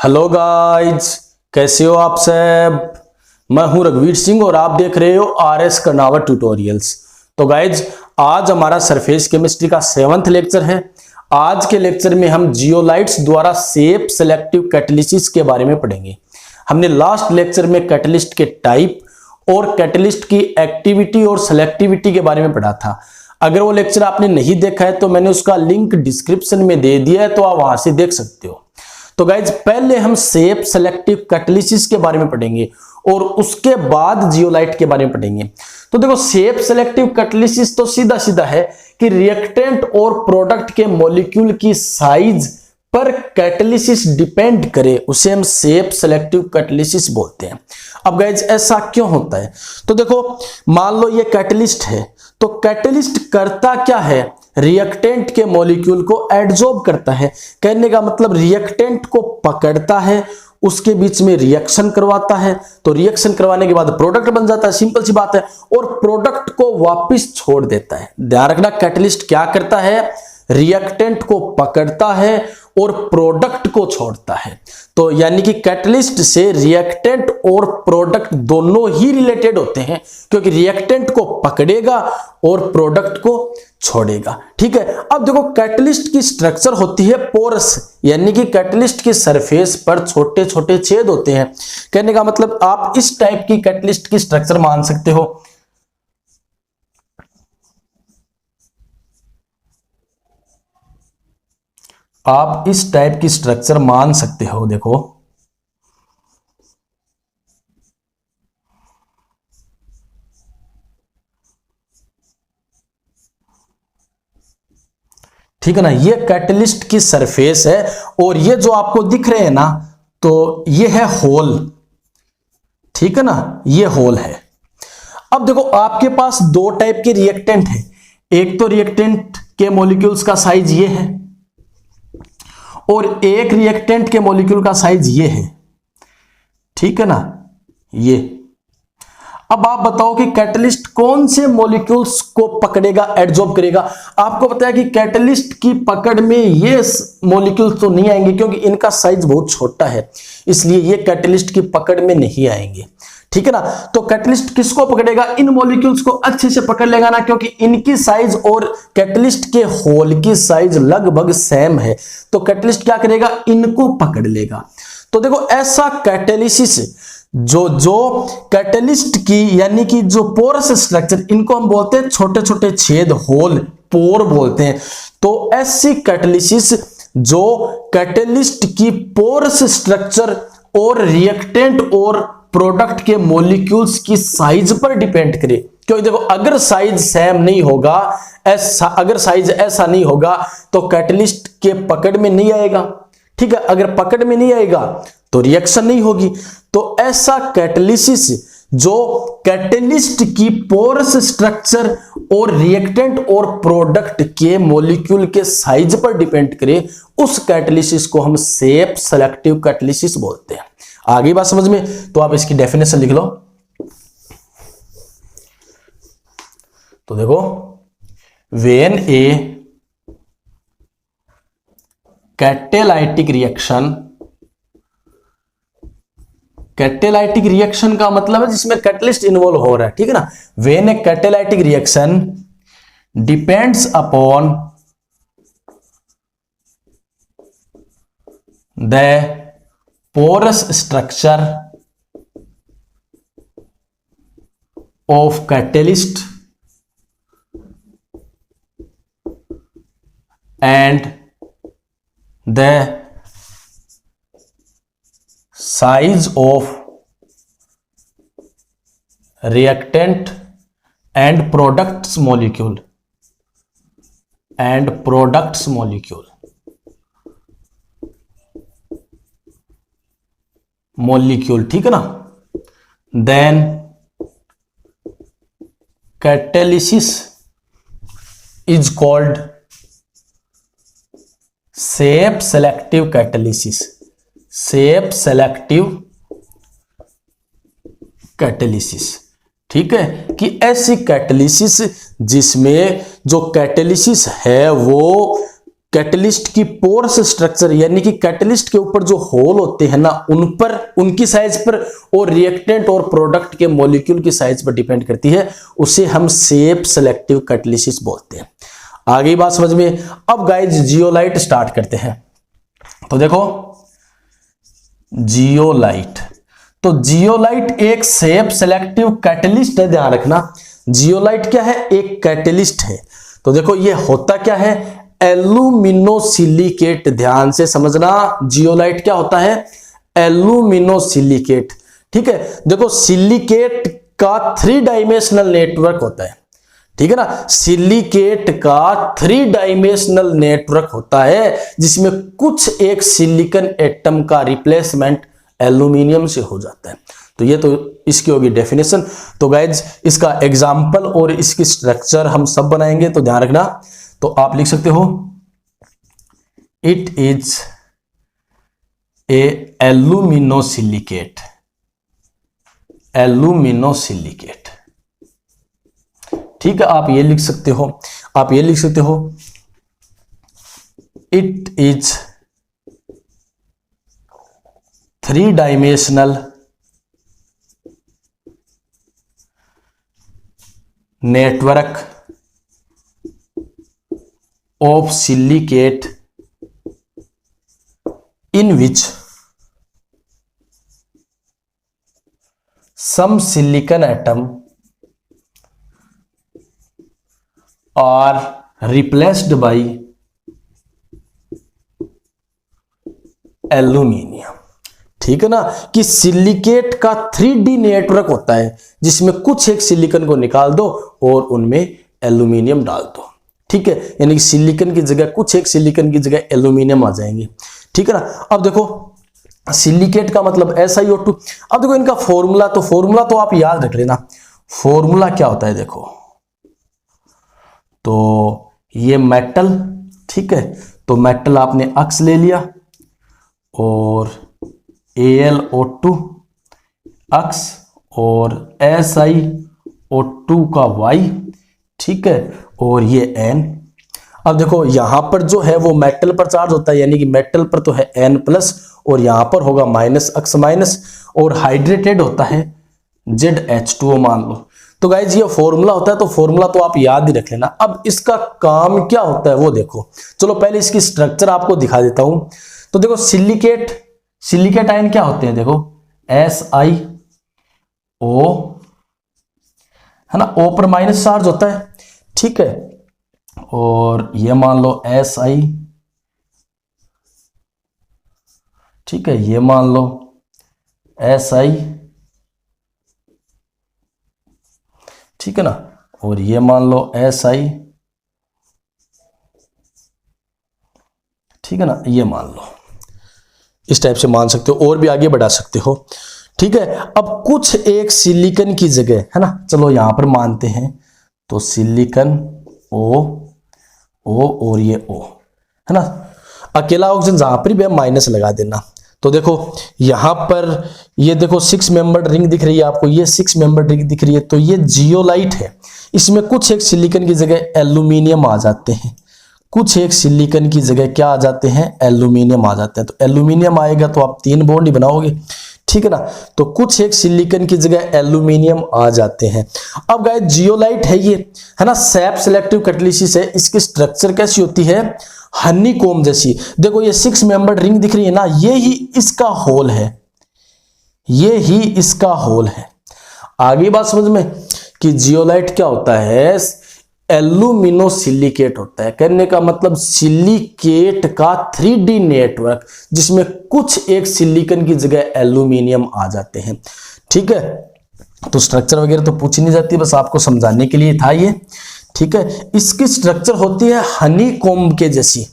Hello guys, कैसे हो आप सब। मैं हूं रघुवीर सिंह और आप देख रहे हो आरएस कर्नावत ट्यूटोरियल्स। तो गाइज, आज हमारा सरफेस केमिस्ट्री का 7वां लेक्चर है। आज के लेक्चर में हम जियोलाइट्स द्वारा सेफ सेलेक्टिव कैटलिसिस के बारे में पढ़ेंगे। हमने लास्ट लेक्चर में कैटलिस्ट के टाइप और कैटलिस्ट की एक्टिविटी और सेलेक्टिविटी के बारे में पढ़ा था। अगर वो लेक्चर आपने नहीं देखा है तो मैंने उसका लिंक डिस्क्रिप्शन में दे दिया है, तो आप वहां से देख सकते हो। तो गाइज, पहले हम सेफ सेलेक्टिव कैटलिसिस के बारे में पढ़ेंगे और उसके बाद जियोलाइट के बारे में पढ़ेंगे। तो देखो, सेफ सेलेक्टिव कैटलिसिस तो सीधा सीधा है कि रिएक्टेंट और प्रोडक्ट के मॉलिक्यूल की साइज पर कैटलिसिस डिपेंड करे, उसे हम सेफ सेलेक्टिव कैटलिसिस बोलते हैं। अब गाइज, ऐसा क्यों होता है? तो देखो, मान लो ये कैटलिस्ट है, तो कैटलिस्ट करता क्या है? रिएक्टेंट के मॉलिक्यूल को एडजॉर्ब करता है। कहने का मतलब रिएक्टेंट को पकड़ता है, उसके बीच में रिएक्शन करवाता है, तो रिएक्शन करवाने के बाद प्रोडक्ट बन जाता है, सिंपल सी बात है, और प्रोडक्ट को वापस छोड़ देता है। ध्यान रखना, कैटलिस्ट क्या करता है? रिएक्टेंट को पकड़ता है और प्रोडक्ट को छोड़ता है। तो यानी कि कैटलिस्ट से रिएक्टेंट और प्रोडक्ट दोनों ही रिलेटेड होते हैं, क्योंकि रिएक्टेंट को पकड़ेगा और प्रोडक्ट को छोड़ेगा। ठीक है। अब देखो, कैटलिस्ट की स्ट्रक्चर होती है पोरस, यानी कि कैटलिस्ट की सरफेस पर छोटे छोटे छेद होते हैं। कहने का मतलब आप इस टाइप की कैटलिस्ट की स्ट्रक्चर मान सकते हो। आप इस टाइप की स्ट्रक्चर मान सकते हो। देखो, ठीक है ना, ये कैटलिस्ट की सरफेस है और ये जो आपको दिख रहे हैं ना, तो ये है होल। ठीक है ना, ये होल है। अब देखो, आपके पास दो टाइप के रिएक्टेंट है। एक तो रिएक्टेंट के मॉलिक्यूल्स का साइज ये है और एक रिएक्टेंट के मॉलिक्यूल का साइज ये है। ठीक है ना, ये। अब आप बताओ कि कैटलिस्ट कौन से मॉलिक्यूल्स को पकड़ेगा, एडजॉर्ब करेगा? आपको पता है कि कैटलिस्ट की पकड़ में ये मॉलिक्यूल्स तो नहीं आएंगे, क्योंकि इनका साइज बहुत छोटा है, इसलिए ये कैटलिस्ट की पकड़ में नहीं आएंगे। ठीक है ना। तो कैटलिस्ट किसको पकड़ेगा? इन मॉलिक्यूल्स को अच्छे से पकड़ लेगा ना, क्योंकि इनकी साइज और कैटलिस्ट के होल की साइज लगभग सेम है। तो कैटलिस्ट क्या करेगा? इनको पकड़ लेगा। तो देखो, ऐसा कैटालिसिस जो कैटलिस्ट की यानी कि जो पोरस स्ट्रक्चर, इनको हम बोलते हैं छोटे छोटे छेद, होल, पोर बोलते हैं। तो ऐसी कैटालिसिस जो कैटलिस्ट की पोरस स्ट्रक्चर और रिएक्टेंट और प्रोडक्ट के मॉलिक्यूल्स की साइज पर डिपेंड करे। क्योंकि देखो, अगर साइज सेम नहीं होगा, अगर साइज ऐसा नहीं होगा, तो कैटलिस्ट के पकड़ में नहीं आएगा। ठीक है। अगर पकड़ में नहीं आएगा तो रिएक्शन नहीं होगी। तो ऐसा कैटलिसिस जो कैटलिस्ट की पोरस स्ट्रक्चर और रिएक्टेंट और प्रोडक्ट के मॉलिक्यूल के साइज पर डिपेंड करे, उस कैटलिसिस को हम सेफ सेलेक्टिव कैटलिसिस बोलते हैं। आगे बात समझ में? तो आप इसकी डेफिनेशन लिख लो। तो देखो, when A catalytic reaction, catalytic reaction का मतलब है जिसमें कैटलिस्ट इन्वॉल्व हो रहा है। ठीक है ना। When A catalytic reaction depends upon the porous structure of catalyst and the size of reactant and products molecule molecule, ठीक है ना, then catalysis is called shape selective catalysis. Shape selective catalysis, ठीक है, कि ऐसी कैटालिसिस जिसमें जो catalysis है वो कैटलिस्ट की पोरस स्ट्रक्चर यानी कि कैटलिस्ट के ऊपर जो होल होते हैं ना उन पर, उनकी साइज पर और रिएक्टेंट और प्रोडक्ट के मॉलिक्यूल की साइज पर डिपेंड करती है, उसे हम शेप सेलेक्टिव कैटलिसिस बोलते हैं। आगे बात समझ में। अब गाइस जियोलाइट स्टार्ट करते हैं। तो देखो जियोलाइट, तो जियोलाइट एक शेप सेलेक्टिव कैटलिस्ट है, ध्यान रखना। जियोलाइट क्या है? एक कैटलिस्ट है। तो देखो ये होता क्या है? एल्यूमिनोसिलिकेट। ध्यान से समझना, जियोलाइट क्या होता है? एल्यूमिनोसिलिकेट। ठीक है, देखो सिलिकेट का 3 डायमेंशनल नेटवर्क होता है, ठीक है ना। सिलिकेट का 3 डायमेंशनल नेटवर्क होता है जिसमें कुछ एक सिलिकॉन एटम का रिप्लेसमेंट एल्यूमिनियम से हो जाता है। तो ये तो इसकी होगी डेफिनेशन। तो गाइज इसका एग्जाम्पल और इसकी स्ट्रक्चर हम सब बनाएंगे, तो ध्यान रखना। तो आप लिख सकते हो इट इज ए एल्यूमिनोसिलिकेट। एल्यूमिनोसिलिकेट, ठीक है। आप ये लिख सकते हो, आप ये लिख सकते हो it is 3 dimensional network of silicate in which some silicon atom are replaced by aluminium। ठीक है ना, कि सिलिकेट का 3D नेटवर्क होता है जिसमें कुछ एक सिलिकॉन को निकाल दो और उनमें एल्यूमिनियम डाल दो। ठीक है, यानी कि सिलिकॉन की जगह, कुछ एक सिलिकॉन की जगह एल्यूमिनियम आ जाएंगे। ठीक है ना। अब देखो सिलिकेट का मतलब SiO2। अब देखो इनका फॉर्मूला, तो फॉर्मूला तो आप याद रख लेना। फॉर्मूला क्या होता है देखो, तो ये मेटल, ठीक है, तो मेटल आपने अक्स ले लिया और AlO2 अक्स और SiO2 का Y, ठीक है, और ये N। अब देखो यहां पर जो है वो मेटल पर चार्ज होता है, यानी कि मेटल पर तो है N प्लस और यहां पर होगा माइनस, अक्स माइनस, और हाइड्रेटेड होता है ZH2O मान लो। तो गाइज ये फॉर्मूला होता है, तो फॉर्मूला तो आप याद ही रख लेना। अब इसका काम क्या होता है वो देखो। चलो पहले इसकी स्ट्रक्चर आपको दिखा देता हूं। तो देखो सिलिकेट, सिलिकेट आयन क्या होते हैं देखो, SiO है ना, O पर माइनस चार्ज होता है, ठीक है, और ये मान लो Si, ठीक है, ये मान लो Si, ठीक है ना, और ये मान लो Si, ठीक है ना, ये मान लो। इस टाइप से मान सकते हो और भी आगे बढ़ा सकते हो। ठीक है, अब कुछ एक सिलिकॉन की जगह, है ना, चलो यहां पर मानते हैं, तो सिलिकॉन O और ये O, है ना, अकेला ऑक्सीजन जहां पर भी माइनस लगा देना। तो देखो यहां पर ये देखो 6 मेंबर्ड रिंग दिख रही है आपको, ये 6 मेंबर्ड रिंग दिख रही है, तो ये जियोलाइट है। इसमें कुछ एक सिलिकॉन की जगह एल्यूमिनियम आ जाते हैं, कुछ एक सिलिकॉन की जगह क्या आ जाते हैं, एल्यूमिनियम आ जाते हैं। तो एल्यूमिनियम आएगा तो आप 3 बॉन्ड ही बनाओगे, ठीक है ना। तो कुछ एक सिलिकॉन की जगह एल्यूमिनियम आ जाते हैं। अब गाइस जियोलाइट है ये, है ना, शेप सेलेक्टिव कैटालिसिस है। इसकी स्ट्रक्चर कैसी होती है, हनीकॉम्ब जैसी। देखो ये 6 मेंबर्ड रिंग दिख रही है ना, ये ही इसका होल है, ये ही इसका होल है। आगे बात समझ में कि जियोलाइट क्या होता है, एल्यूमिनोसिलिकेट होता है। कहने का मतलब सिलिकेट का 3D नेटवर्क जिसमें कुछ एक सिलिकॉन की जगह एल्यूमिनियम आ जाते हैं। ठीक है, तो स्ट्रक्चर वगैरह तो पूछी नहीं जाती, बस आपको समझाने के लिए था ये। ठीक है, इसकी स्ट्रक्चर होती है हनीकॉम्ब के जैसी।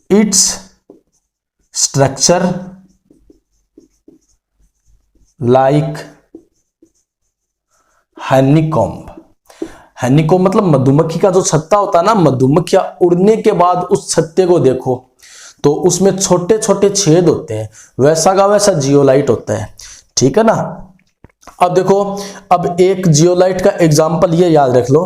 Its structure like honeycomb. Honeycomb मतलब मधुमक्खी का जो छत्ता होता है ना, मधुमक्खियां उड़ने के बाद उस छत्ते को देखो तो उसमें छोटे छोटे छेद होते हैं, वैसा का वैसा जियोलाइट होता है। ठीक है ना। अब देखो, अब एक जियोलाइट का एग्जांपल ये याद रख लो।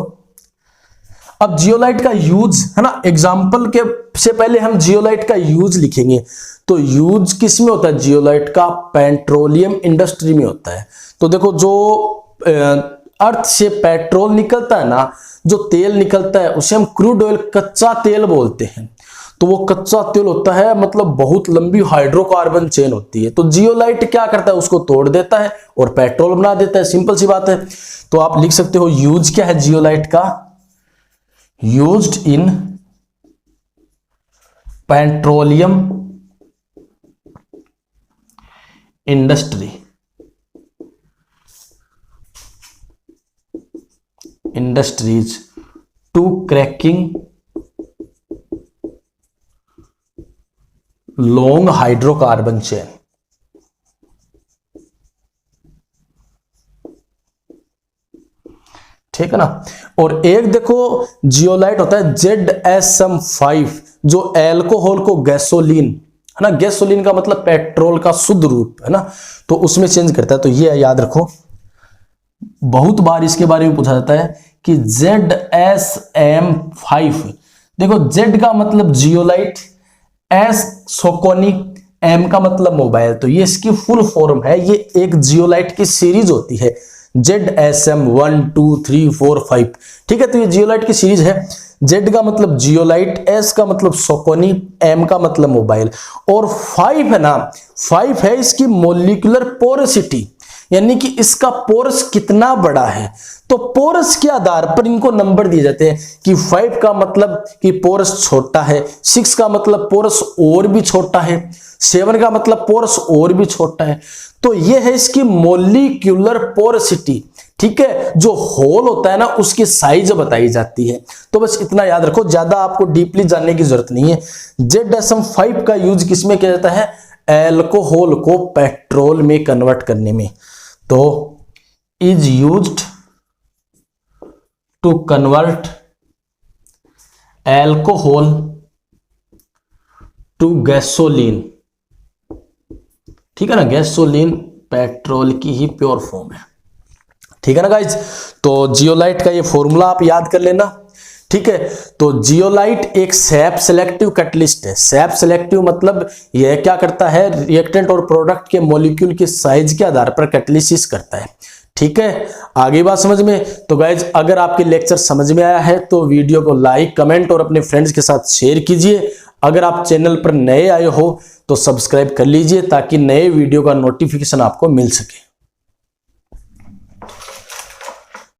अब जियोलाइट का यूज है ना, एग्जाम्पल के से पहले हम जियोलाइट का यूज लिखेंगे। तो यूज किस में होता है जियोलाइट का? पेट्रोलियम इंडस्ट्री में होता है। तो देखो जो अर्थ से पेट्रोल निकलता है ना, जो तेल निकलता है उसे हम क्रूड ऑयल, कच्चा तेल बोलते हैं। तो वो कच्चा तेल होता है, मतलब बहुत लंबी हाइड्रोकार्बन चेन होती है। तो जियोलाइट क्या करता है, उसको तोड़ देता है और पेट्रोल बना देता है, सिंपल सी बात है। तो आप लिख सकते हो यूज क्या है जियोलाइट का? Used in petroleum industries to cracking long hydrocarbon chain. ठीक है ना। और एक देखो जियोलाइट होता है ZSM5, जो एल्कोहल को गैसोलीन है ना, गैसोलीन का मतलब पेट्रोल का शुद्ध रूप है ना, तो उसमें चेंज करता है। तो ये याद रखो, बहुत बार इसके बारे में पूछा जाता है कि ZSM5, देखो Z का मतलब जियोलाइट, S सोकोनी, M का मतलब मोबाइल, तो ये इसकी फुल फॉर्म है। ये एक जियोलाइट की सीरीज होती है ZSM 1 2 3 4 5। ठीक है, तो ये जियोलाइट की सीरीज है। Z का मतलब जियोलाइट, S का मतलब सोकोनी, M का मतलब मोबाइल, और 5 है ना, 5 है इसकी मोलिकुलर पोरोसिटी, यानी कि इसका पोरस कितना बड़ा है। तो पोरस के आधार पर इनको नंबर दिए जाते हैं कि 5 का मतलब कि पोरस छोटा है, 6 का मतलब पोरस और भी छोटा है, 7 का मतलब पोरस और भी छोटा है। तो ये है इसकी मोलिक्यूलर पोरोसिटी। ठीक है, जो होल होता है ना उसकी साइज बताई जाती है। तो बस इतना याद रखो, ज्यादा आपको डीपली जानने की जरूरत नहीं है। ZSM5 का यूज किसमें किया जाता है? एल्कोहल को पेट्रोल में कन्वर्ट करने में। तो is used to convert alcohol to gasoline. ठीक है ना, गैसोलीन पेट्रोल की ही प्योर फॉर्म है। ठीक है ना गाइज, तो जियोलाइट का ये फॉर्मूला आप याद कर लेना। ठीक है, तो जियोलाइट एक सैप सेलेक्टिव कैटलिस्ट है। सैप सेलेक्टिव मतलब यह क्या करता है, रिएक्टेंट और प्रोडक्ट के मॉलिक्यूल के साइज के आधार पर कैटलिसिस करता है। ठीक है, आगे बात समझ में? तो गाइज अगर आपके लेक्चर समझ में आया है तो वीडियो को लाइक, कमेंट और अपने फ्रेंड्स के साथ शेयर कीजिए। अगर आप चैनल पर नए आए हो तो सब्सक्राइब कर लीजिए ताकि नए वीडियो का नोटिफिकेशन आपको मिल सके।